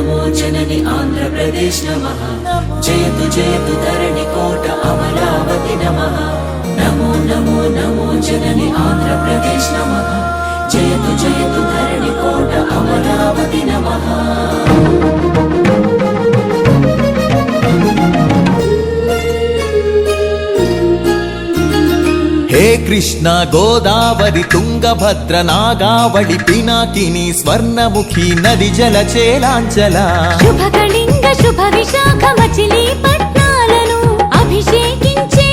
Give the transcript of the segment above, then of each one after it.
నమో జనని ఆంధ్రప్రదేశ్ నమః జయతు జయతు ధరణి కోట అమరావతి నమః నమో నమో నమో జనని ఆంధ్రప్రదేశ్ నమః జయతు జయతు ధరణి కోట అమరావతి నమః హే కృష్ణ గోదావరి తుంగభద్ర నాగావళి పినాకిని స్వర్ణముఖి నది జల చేలాంచల శుభ కళింగ శుభ విశాఖ మచిలీపట్నాలను అభిషేకించే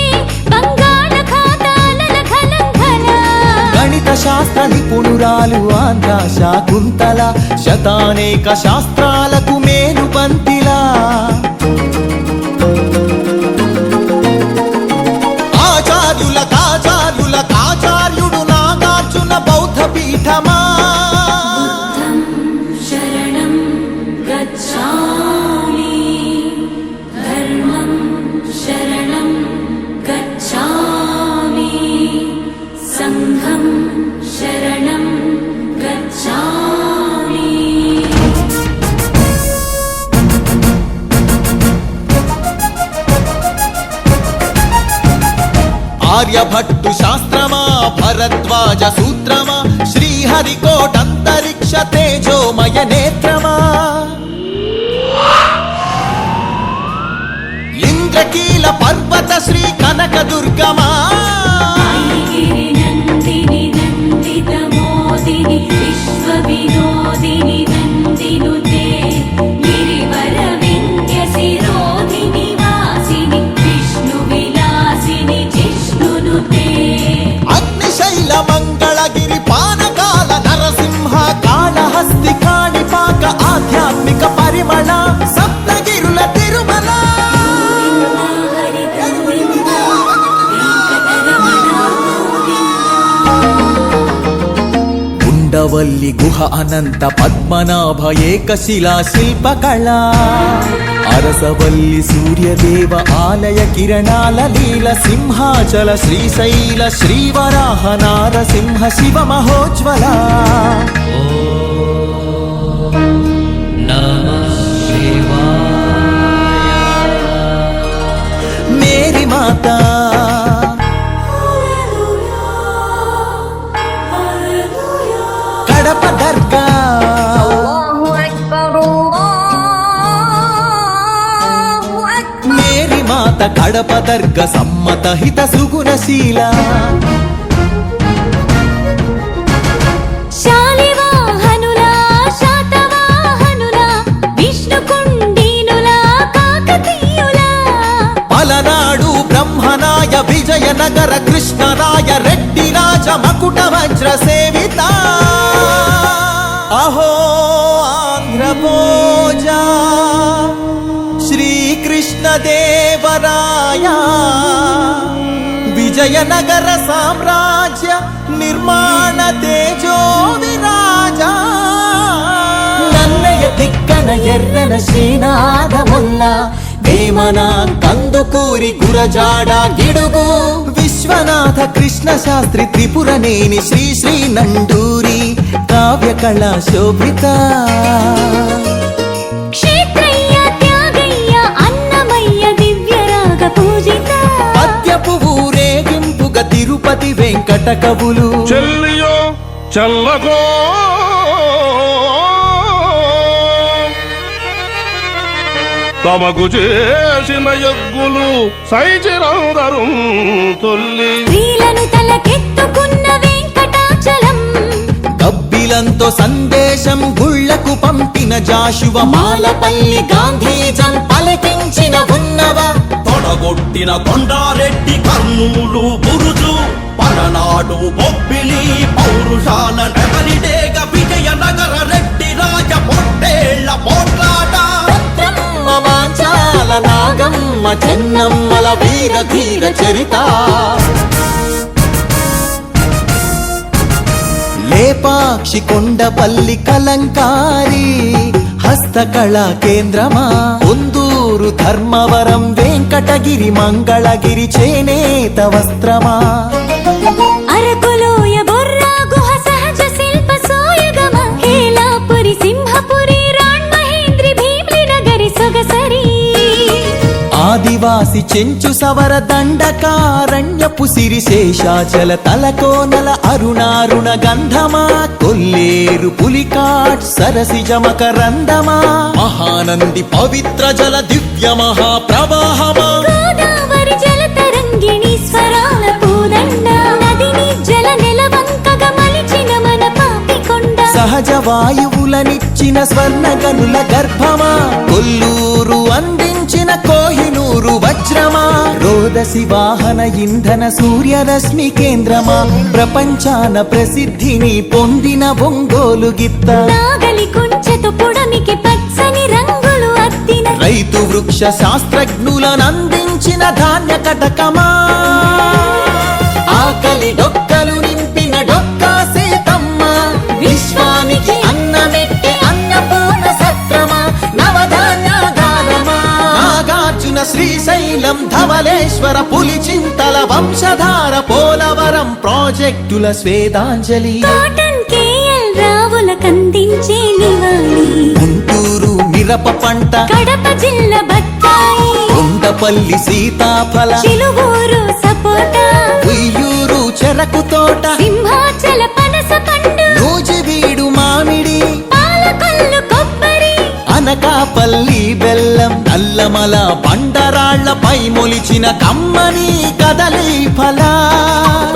బంగాళాఖాతాల ఖలంఘన గణిత శాస్త్ర నిపుణురాలు ఆంధ్ర శాకుంతల శతానేక శాస్త్రాలకు మేలు బంతిలా ఆచార్యుడు నాగార్జున బౌద్ధ పీఠమా శరణం గచ్ఛామి ధర్మం శరణం గచ్ఛామి సంఘం శరణం గచ్ఛామి ఆర్యభట్టు శాస్త్రమా భరద్వాజ సూత్రమా శ్రీహరికోటంతరిక్ష తేజోమయ నేత్రమా ఇంద్రకీల పర్వత శ్రీ కనకదుర్గమా నందిని నందిత మోదిని విశ్వ వినోదిని నందినుతే గిరివర వింధ్య శిరోధిని వాసిని విష్ణు విలాసిని జిష్ణునుతే అగ్నిశైల మంగళగిరి పానకాల నరసింహ కాళహస్తి కాణిపాక ఆధ్యాత్మిక పరిమళ సప్తగిరుల తిరుమల ఉండవల్లి గుహ అనంత పద్మనాభ ఏకశిలా శిల్పకళ అరసవల్లి సూర్యదేవ ఆలయ కిరణాల లీల సింహాచల శ్రీశైల శ్రీవరాహ నారసింహ శివ మహోజ్వల మేరీ మాతా కడప దర్గా మేరీ మాత కడప దర్గ సమ్మత హిత సుగుణశీల శాలివాహనులా శాతవాహనులా విష్ణుకుండినులా కాకతీయులా పలనాడు బ్రహ్మనాయ విజయనగర కృష్ణరాయ రెడ్డి రాజ మకుట వజ్ర సేవిత అహో ఆంధ్రభోజ శ్రీకృష్ణదేవరాయ విజయనగర సామ్రాజ్య నిర్మాణ తేజో విరాజ నన్నయ తిక్కన ఎర్రన శ్రీనాథముల్ల వేమన కందుకూరి గురజాడ గిడుగు విశ్వనాథ కృష్ణ శాస్త్రి త్రిపురనేని శ్రీ శ్రీ నండూరి కావ్య కళా శోభిత క్షేత్రయ్య త్యాగయ్య అన్నమయ్య దివ్యరాగ పూజిత పద్యపు ఊరేగింపుగా తిరుపతి వెంకట కవులు చెల్లియో చల్లగో తమకు చేసిన యజ్ఞులు సైచిరందరు తొల్లి స్త్రీలను తలకెత్తుకున్న వెంకటాచలం కబ్బిలంతో సందేశం గుళ్లకు పంపిన జాషువ మాలపల్లి గాంధీజం పలికించిన ఉన్నవ తొడగొట్టిన కొండారెడ్డి కర్నూలు బురుజు పలనాడు బొబ్బిలి పౌరుషాల నెమలిడేగ విజయనగర రెడ్డి రాజ పొట్టేళ్ల పోట్లాట మాంచాల నాగమ్మ చెన్నమ్మల వీర ధీర చరిత లేపాక్షి కొండపల్లి కలంకారి హస్తకళా కేంద్రమా పొందూరు ధర్మవరం వెంకటగిరి మంగళగిరి చేనేత వస్త్రమా అరకులోయ బొర్రా గుహ సహజ శిల్ప సోయగమ హేలాపురి సింహపురి రాణ్ మహేంద్రి ఆదివాసి చెంచు సవర దండకారణ్యపు సిరి శేషాచల తలకోనల అరుణారుణ గంధమా కొల్లేరు పులికాట్ సరసిజమక రందమా మహానంది పవిత్ర జల దివ్య మహాప్రవాహమా గోదావరి జల తరంగిణి స్వరాల పూదండ నదిని జల నెలవంకగా మలిచిన మన పాపికొండ సహజ వాయువులనిచ్చిన స్వర్ణ గనుల గర్భమా కొల్లూరు అందించిన కోహినూరు వజ్రమా రోదసి వాహన ఇంధన సూర్యరశ్మి కేంద్రమా ప్రపంచాన ప్రసిద్ధిని పొందిన ఒంగోలు గిత్త నాగలి కుంచెతో పుడమికి పచ్చని రంగులు అద్దిన రైతు వృక్ష శాస్త్రజ్ఞులనందించిన ధాన్య కటకమా ఆకలి డొక్కలు నింపిన డొక్కా సీతమ్మ విశ్వానికి అన్నమెట్టే అన్నపూర్ణ సత్రమా నవధాన్యాగారమా నాగార్జున శ్రీశైలం ధవలేశ్వర పులిచింతల వంశధార పోలవరం ప్రాజెక్టుల స్వేదాంజలి కాటన్ కేఎల్ రావుల కందించే నివాళి గుంటూరు మిరప పంట కడప జిల్లా బత్తాయి కొండపల్లి సీతాఫల చిలువూరు సపోటా ఉయ్యూరు చెరకు తోట సింహాచల పనస పండు నూజివీడు మామిడి పాలకొల్లు కొబ్బరి అనకాపల్లి బెల్లం నల్లమల బండరాళ్లపై మొలిచిన కమ్మని కదలి ఫల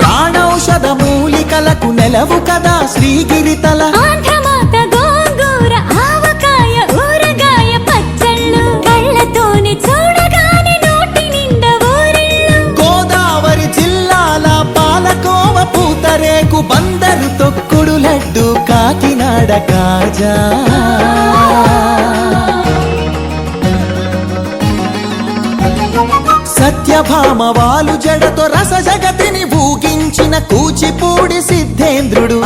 ప్రాణౌషధ మూలికలకు నెలవు కదా శ్రీగిరితల ఆంధ్రమాత గోంగూర ఆవకాయ ఊరగాయ పచ్చళ్ళు కళ్ళతోనే చూడగానే నోటి నిండా ఊరిళ్ళు గోదావరి జిల్లాల పాలకోవ పూతరేకు బందరు తొక్కుడు లడ్డు కాకినాడ కాజా సత్యభామ వాలు జడతో రస జగతిని ఊగించిన కూచిపూడి సిద్ధేంద్రుడు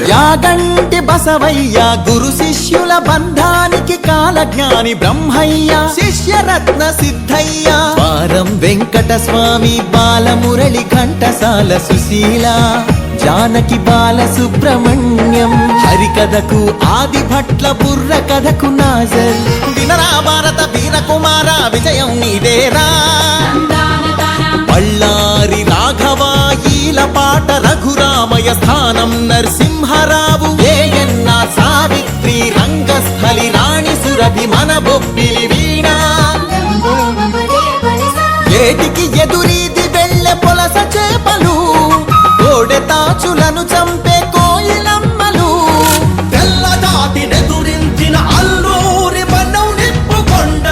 యాగంటి బసవయ్య గురు శిష్యుల బంధానికి కాలజ్ఞాని బ్రహ్మయ్య శిష్యరత్న సిద్ధయ్య వారం వెంకట స్వామి బాలమురళి ఘంటసాల సుశీల జానకి బాల సుబ్రహ్మణ్యం హరికథకు ఆది భట్ల బుర్ర కథకు నాజర్ వినరా భారత వీర కుమార విజయం నీదేరా బళ్ళారి రాఘవ ఈల పాట రఘురామయ స్థానం నరసింహరావు ఏయన్న సావిత్రి రంగస్థలి రాణి సురభి మన బొబ్బిలి వీణా ఏటికి ఎదురీది వెళ్ళె పొలస చేపలు కోడె తాచులను చంపే కోయిలమ్మలు తెల్ల జాతి నెదురించిన అల్లూరి మనం నిప్పుకొండ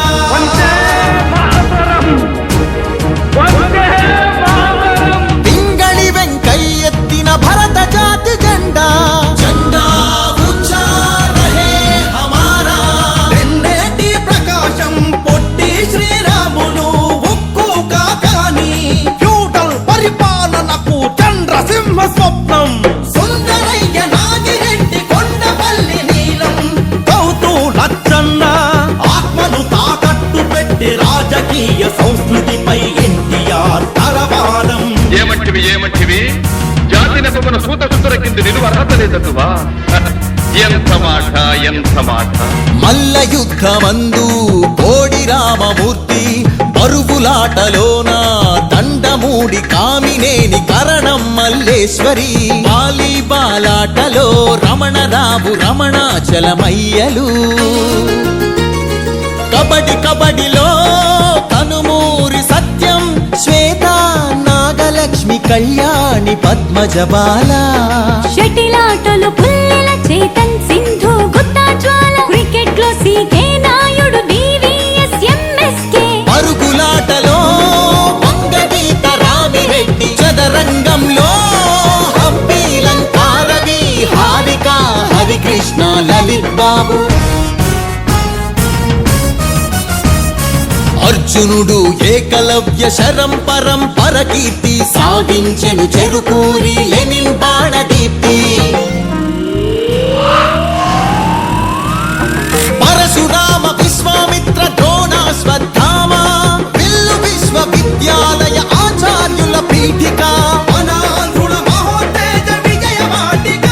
పింగళి వెంకయ్యెత్తిన భరత జాతి జెండా జెండా ఊంచా రహే హమారా ఎన్నేటి ప్రకాశం పొట్టి శ్రీరాములు ఉక్కు కాకాని ఫ్యూడల్ పరిపాలనకు చంద్రసింహ స్వప్నం సుందరయ్య నాగిరెడ్డి కొండపల్లి నీలం గౌతు లచ్చన్న ఆత్మను తాకట్టు పెట్టి రాజకీయ సంస్కృతిపై ఎన్టీఆర్ తలవారం ఏమంటివి జాతి నెపమున సూత సుందర కింద నిలువ అర్హత లేదటువా ఎంత మాట మల్ల యుద్ధమందు కోడి రామమూర్తి పరుగులాటలోన దండమూడి కామినేని కరణం మల్లేశ్వరి వాలీబాలాటలో రమణరావు రమణాచలమయ్యలు కబడిలో కనుమూరి సత్యం శ్వేత నాగలక్ష్మి కళ్యాణి పద్మజబాల షటిలాటలు పుల్లెల చేతన్ సింధు గుత్తా జ్వాల క్రికెట్ లో సీకే నాయుడు వివిఎస్ ఎంఎస్కే పరుగులాటలో వంగగీత రామిరెడ్డి చదరంగంలో హంపి లంకారవి హారిక హరికృష్ణ లలిత్ బాబు అర్జునుడు ఏకలవ్య శరం పరంపర కీర్తి సాగించెను చెరుకూరి లెనిన్ బాణదీప్తి పరశురామ విశ్వామిత్ర ద్రోణాశ్వత్థామ విల్లు విశ్వవిద్యాలయ ఆచార్యుల పీఠిక అనాథుల మహోత్తేజ విజయ వాటిక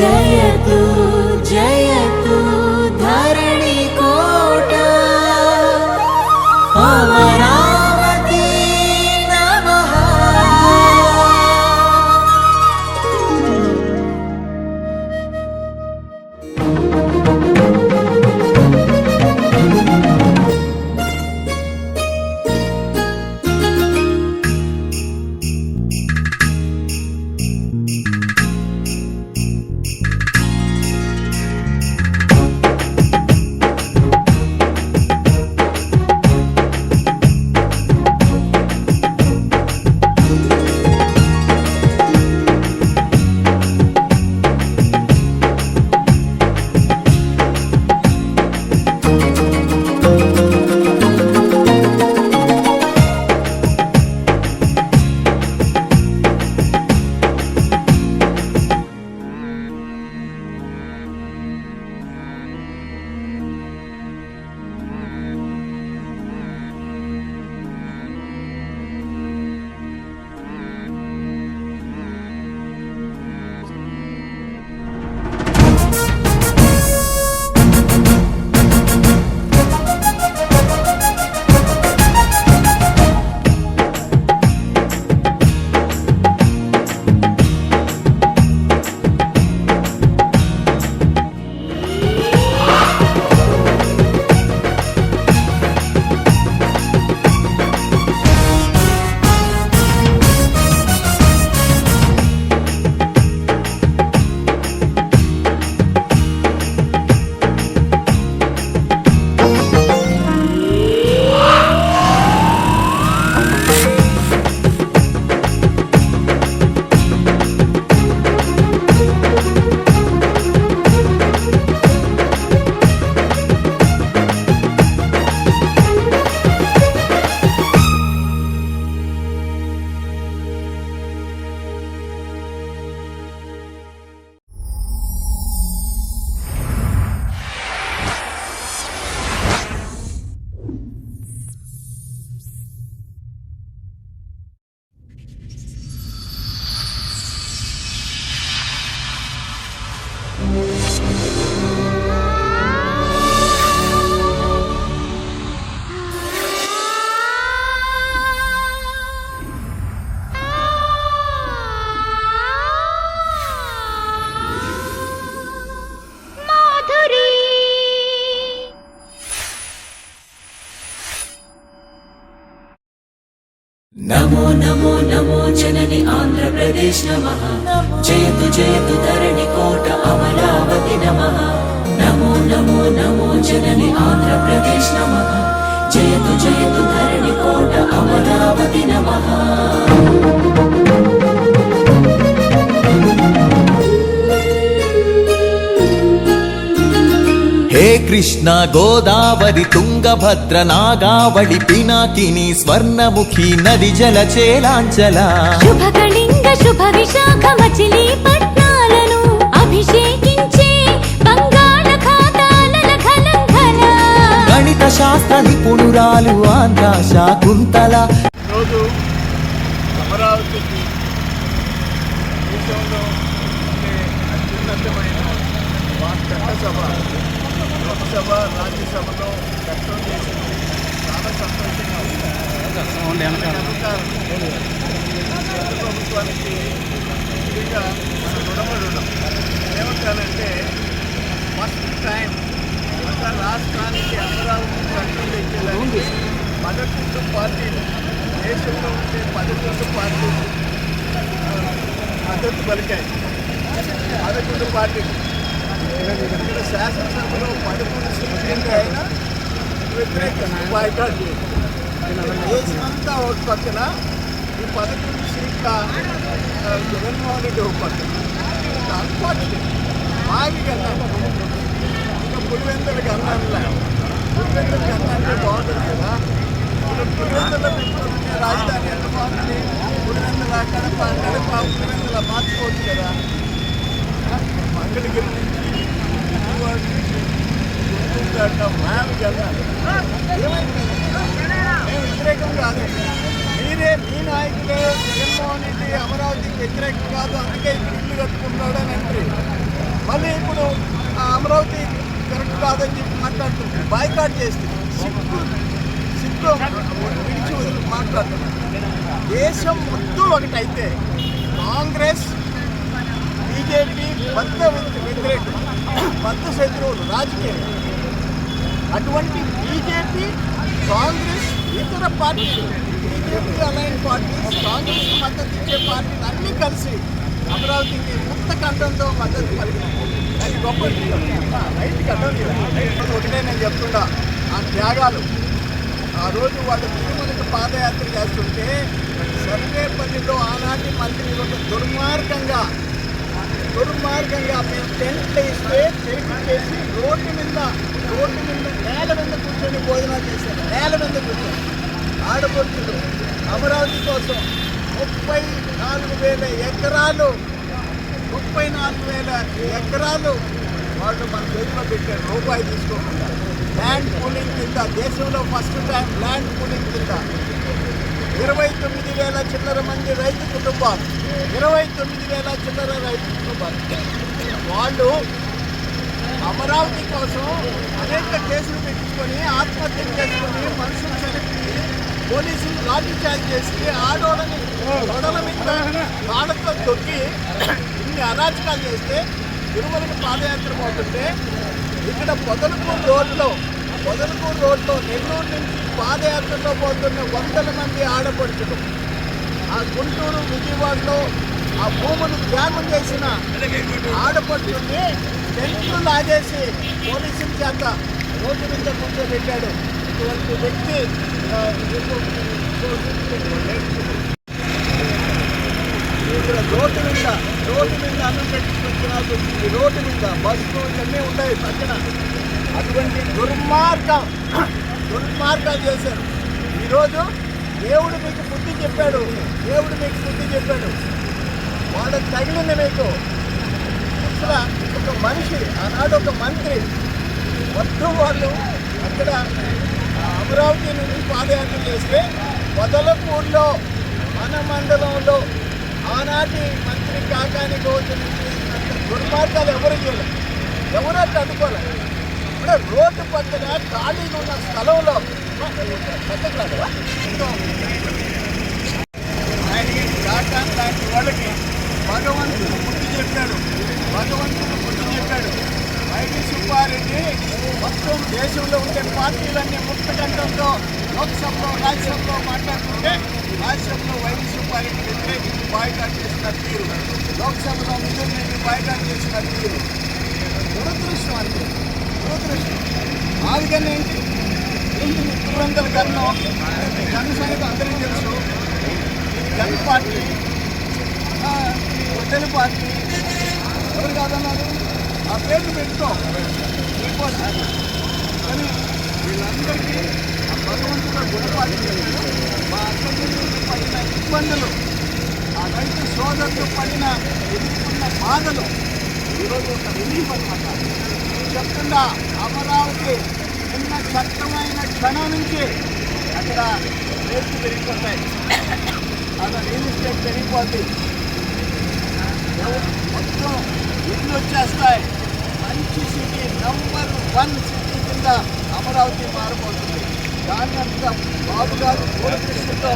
జయతు జయతు ధరణి కోట అమరావతి నమః. నమో నమో నమో జనని ఆంధ్రప్రదేశ్ నమః. జయతు జయతు ధరణి కోట అమరావతి నమః. నమో నమో నమో జనని ఆంధ్రప్రదేశ్ నమః. జయతు జయతు ధరణి కోట అమరావతి నమః. హే కృష్ణ గోదావరి తుంగభద్ర నాగావళి పినాకిని స్వర్ణముఖి నది జల చేలాంచల శుభ కళింగ శుభ విశాఖ మచిలీపట్నాలను అభిషేకించే బంగాళ ఖాతాల ఖలంఘన. గణిత శాస్త్ర నిపుణురాలు ఆంధ్ర శాకుంతల. ఈరోజు అమరావతికి దేశంలో ఉండే అత్యున్నతమైన చట్టసభ లోక్సభ రాజ్యసభలో చట్టం చేసింది. చాలా సంతోషంగా ఉంది. కేంద్ర ప్రభుత్వానికి ముఖ్యంగా మన రుణపడి ఉన్నాం. ఏమంటానంటే ఫస్ట్ టైం ఒక రాష్ట్రానికి అమరావతి చట్టం తెచ్చేదానికి 11 పార్టీలు, దేశంలో ఉండే 11 పార్టీలు మద్దతు పలికాయి. 11 పార్టీలు ఇక్కడ శాసనసభలో 13 సీట్లు అయినా వ్యతిరేకంగా బాయ్కాట్ చేయాలి. దేశమంతా ఒక పక్కన, ఈ 11 సీట్ల జగన్మోహన్ రెడ్డి ఒక పక్కన. అన్ఫార్చునేట్ బాగా అన్నాను. ఇంకా పులివెందులకి అన్నానులే. పులివెందులకి అన్నంటే బాగుంటుంది కదా. ఇప్పుడు పులివెందుల రాజధాని ఎంత బాగుంటుంది. పులివెందుల కడప పులివెందుల మార్చుకోవచ్చు కదా. మంగళగిరి నుంచి విజయవాడ నుంచి గుంటూరు దాకా మ్యామ్కి వెళ్ళాలి. ఏమైంది? మేము వ్యతిరేకం కాదు. మీరే మీ నాయకులే జగన్మోహన్ రెడ్డి అమరావతికి వ్యతిరేకం కాదు, అందుకే ఇక్కడ ఇల్లు కట్టుకుంటాడు అని అంటే కాదని చెప్పి మాట్లాడుతుంది, బాయ్కాట్ చేస్తుంది, సిగ్గు విడిచి వదిలి మాట్లాడుతుంది. దేశం మొత్తం ఒకటైతే కాంగ్రెస్ బీజేపీ బద్ద వ్యతిరేకులు, బద్ద శత్రువులు రాజకీయం. అటువంటి బీజేపీ కాంగ్రెస్ ఇతర పార్టీలు, బీజేపీ అలైన్ పార్టీస్, కాంగ్రెస్ మద్దతు ఇచ్చే పార్టీలు అన్నీ కలిసి అమరావతికి ముక్త కంఠంతో మద్దతు పలికినాయి. అది గొప్ప రైతుకి అర్థం లేదు. ఒకటే నేను చెప్తున్నా, ఆ త్యాగాలు ఆ రోజు వాళ్ళు తిరుమలకు పాదయాత్ర చేస్తుంటే సర్వేపల్లిలో ఆనాటి మంత్రి ఒక దుర్మార్గంగా మేము టెంట్లు వేస్తే చేసి రోడ్డు మీద నేల మీద కూర్చొని భోజనాలు చేశారు. నేల మీద కూర్చొని ఆడపడుచులు అమరావతి కోసం 34,000 ఎకరాలు వాళ్ళు మన చేతిలో పెట్టారు, రూపాయి తీసుకోకుండా. ల్యాండ్ పూలింగ్ కింద దేశంలో ఫస్ట్ టైం ల్యాండ్ పూలింగ్ కింద 29,000 చిల్లర మంది రైతు కుటుంబాలు, 29,000 చిల్లర రైతు కుటుంబాలు వాళ్ళు అమరావతి కోసం అనేక కేసులు పెట్టించుకొని ఆత్మహత్యలు చేసుకొని మనుషులు చనిపోయి పోలీసులు లాఠీచార్జ్ చేసి ఆడోళ్ళని గొడవల మీద రాళ్లతో తొక్కి ఇన్ని అరాచకాలు చేస్తే తిరుమలకి పాదయాత్ర పోతుంటే ఇక్కడ పొదలకూరు రోడ్లో నెల్లూరు నుంచి పాదయాత్రలో పోతున్న 100 మంది ఆడపడుచులు ఆ గుంటూరు విజయవాడలో ఆ భూములు త్యాగం చేసిన ఆడపడుచుల్ని టెంట్లు లాగేసి పోలీసుల చేత రోడ్డు మీద కూర్చోబెట్టాడు. ఇటువంటి వ్యక్తి ఇక్కడ రోడ్డు మీద అన్నం పెట్టుకుంటున్నారు. ఈ రోడ్డు మీద బస్సులు ఇవన్నీ ఉన్నాయి పక్కన. అటువంటి దుర్మార్గాలు చేశారు. ఈరోజు దేవుడు మీకు బుద్ధి చెప్పాడు, వాళ్ళకి తగిలింది మీకు. అసలు ఒక మనిషి ఆనాడు ఒక మంత్రి మొత్తం వాళ్ళు అక్కడ అమరావతి నుంచి పాదయాత్ర చేస్తే మొదలపూర్లో మన మండలంలో ఆనాటి మంత్రి కాకాని గౌతమి చేసినంత దుర్మార్గాలు ఎవరు చేయలేదు, ఎవరు అట్లా అనుకోలేదు. ఇప్పుడు రోడ్డు పక్కన ఖాళీగా ఉన్న స్థలంలో ఆయనకి కాకాని లాంటి వాళ్ళకి భగవంతుడు బుద్ధి చెప్పాడు. వైవి సుబ్బారెడ్డి మొత్తం దేశంలో ఉండే పార్టీలన్నీ ముక్త కంఠంతో లోక్సభలో రాజ్యసభలో మాట్లాడుతుంటే రాజ్యసభలో వైవి సుబ్బారెడ్డి వ్యతిరేకించి బాయ్కాట్ చేసిన తీరు, లోక్సభలో మిగిలిన బాయ్కాట్ చేసిన తీరు దురదృష్టం. అంటే దురదృష్టం. ఆదిగన్న ఏంటి పురందర గన్నం సంగతి అందరికీ తెలుసు. గన్ పార్టీ, వడ్డెల పార్టీ ఎవరు కాదన్నారు, ఆ పేర్లు పెట్టుకో కానీ వీళ్ళందరికీ ఆ భగవంతుడు గుణపాఠం మా అక్కడికి పడిన ఇబ్బందులు, ఆ రైతు సోదరులు ఎదుర్కొన్న బాధలు ఈరోజు ఒక రిలీఫ్ అనమాట. చెప్తున్నా అమరావతి నిన్న చట్టమైన క్షణం నుంచి అక్కడ రేట్లు పెరిగిపోతాయి, అక్కడ రియల్ ఎస్టేట్ పెరిగిపోతుంది, మొత్తం ఇల్లు వచ్చేస్తాయి. మంచి సిటీ, నంబర్ 1 సిటీ కింద అమరావతి మారిపోతుంది. దాన్ని అంతా బాబు గారు దూరదృష్టితో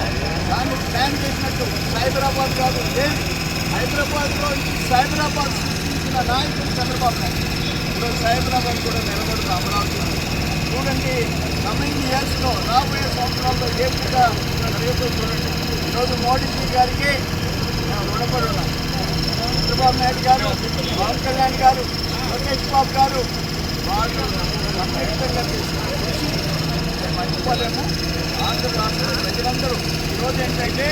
దాన్ని ప్లాన్ చేసినట్టు సైబరాబాద్ కాదు లేదు, హైదరాబాద్లో సైబరాబాద్ సృష్టించిన నాయకుడు చంద్రబాబు నాయుడు. ఇప్పుడు సైబరాబాద్ కూడా నిలబడుతుంది అమరావతి. చూడండి కమింగ్ ఇయర్స్లో రాబోయే సంవత్సరాల్లో ఏపుగా రేపు చూడండి. ఈరోజు మోడీజీ గారికి రుణపడి ఉన్నాం. చంద్రబాబు నాయుడు గారు, పవన్ కళ్యాణ్ గారు, లోకేష్ బాబు గారు వాళ్ళు సంయుక్తంగా చేసిన కృషి మర్చిపోలేము. ఆంధ్ర రాష్ట్ర ప్రజలందరూ ఈరోజు ఏంటంటే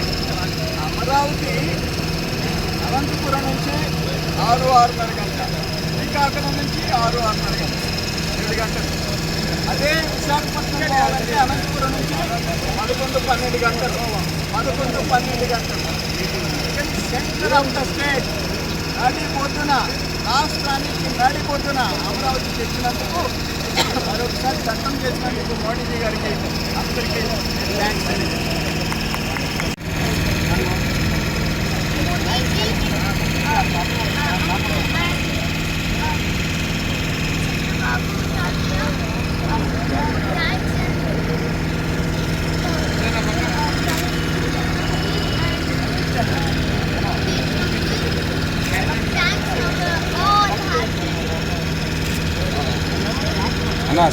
అమరావతి అనంతపురం నుంచి 6-6:30 గంటలు, శ్రీకాకుళం నుంచి 6-6:30 గంటలు, 7 గంటలు. అదే విశాఖపట్నం పోవాలంటే అనంతపురం నుంచి 11-12 గంటలు, 11-12 గంటలు. సెంటర్ ఆఫ్ ద స్టేట్ నడిపోతున్న రాష్ట్రానికి నడిపోతున్న అమరావతి తెచ్చినందుకు మరొకసారి చట్టం చేసినందుకు మోడీజీ గారికి అందరికీ థ్యాంక్స్ అండి. అన్న